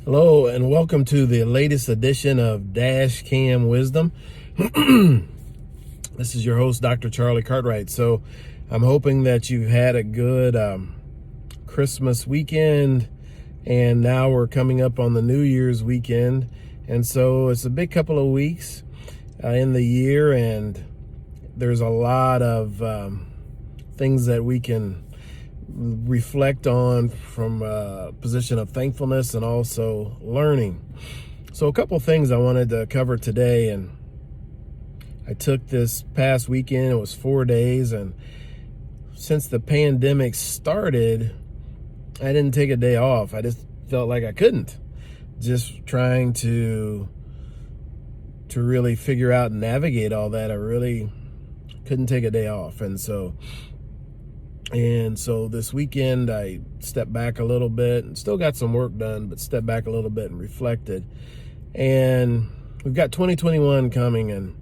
Hello and welcome to the latest edition of Dash Cam Wisdom. This is your host, Dr. Charlie Cartwright. So I'm hoping that you've had a good Christmas weekend, and now we're coming up on the New Year's weekend. And so it's a big couple of weeks in the year, and there's a lot of things that we can reflect on from a position of thankfulness and also learning. So a couple things I wanted to cover today, and I took this past weekend, it was 4 days, and since the pandemic started, I didn't take a day off. I just felt like I couldn't. Just trying to really figure out and navigate all that, I really couldn't take a day off. And so this weekend I stepped back a little bit and still got some work done, but stepped back a little bit and reflected. And we've got 2021 coming, and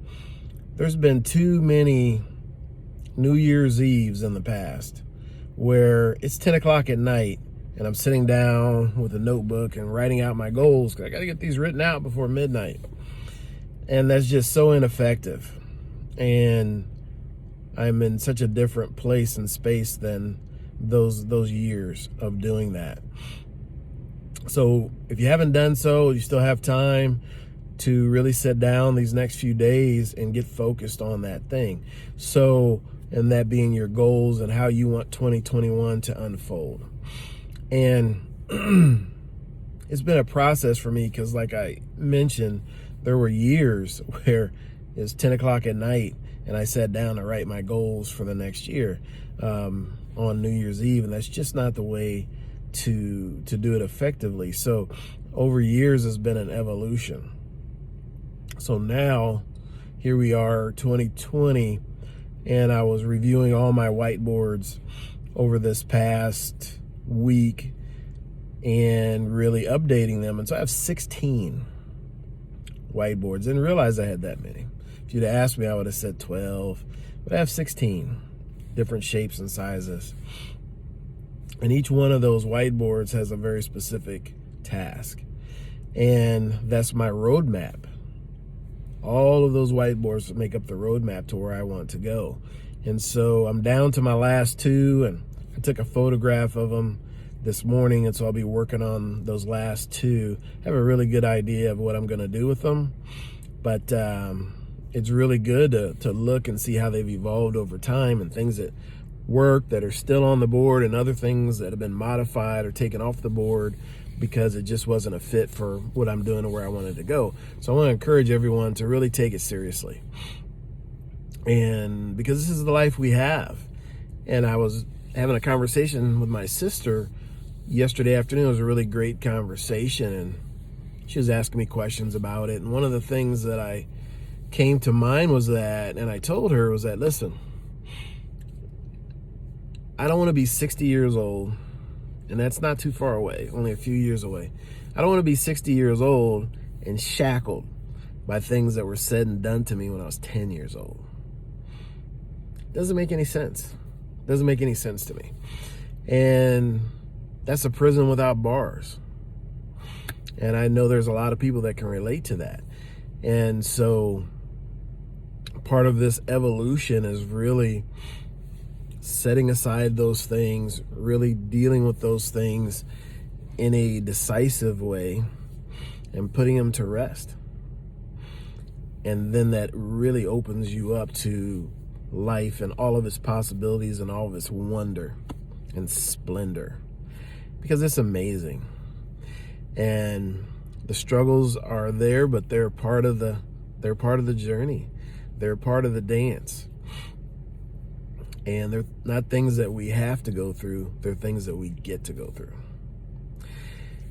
there's been too many New Year's Eves in the past where it's 10 o'clock at night and I'm sitting down with a notebook and writing out my goals because I got to get these written out before midnight. And that's just so ineffective. And I'm in such a different place and space than those years of doing that. So if you haven't done so, you still have time to really sit down these next few days and get focused on that thing. So, and that being your goals and how you want 2021 to unfold. And it's been a process for me because, like I mentioned, there were years where it's 10 o'clock at night and I sat down to write my goals for the next year on New Year's Eve, and that's just not the way to do it effectively. So over years, it's been an evolution. So now, here we are, 2020, and I was reviewing all my whiteboards over this past week and really updating them. And so I have 16 whiteboards. Didn't realize I had that many. If you'd have asked me, I would have said 12, but I have 16 different shapes and sizes. And each one of those whiteboards has a very specific task. And that's my roadmap. All of those whiteboards make up the roadmap to where I want to go. And so I'm down to my last two, and I took a photograph of them this morning, and so I'll be working on those last two. I have a really good idea of what I'm going to do with them, but it's really good to look and see how they've evolved over time, and things that work that are still on the board and other things that have been modified or taken off the board because it just wasn't a fit for what I'm doing or where I wanted to go. So I want to encourage everyone to really take it seriously. And because this is the life we have. And I was having a conversation with my sister yesterday afternoon. It was a really great conversation, and she was asking me questions about it. And one of the things that I came to mind was that, and I told her, was that, listen, I don't want to be 60 years old, and that's not too far away, only a few years away. I don't want to be 60 years old and shackled by things that were said and done to me when I was 10 years old. Doesn't make any sense. Doesn't make any sense to me. And that's a prison without bars. And I know there's a lot of people that can relate to that. And so part of this evolution is really setting aside those things, really dealing with those things in a decisive way and putting them to rest. And then that really opens you up to life and all of its possibilities and all of its wonder and splendor, because it's amazing. And the struggles are there, but they're part of the journey. They're part of the dance. And they're not things that we have to go through. They're things that we get to go through.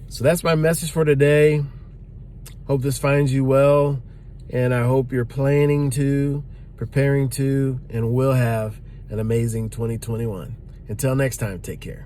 So that's my message for today. Hope this finds you well. And I hope you're planning to, preparing to, and will have an amazing 2021. Until next time, take care.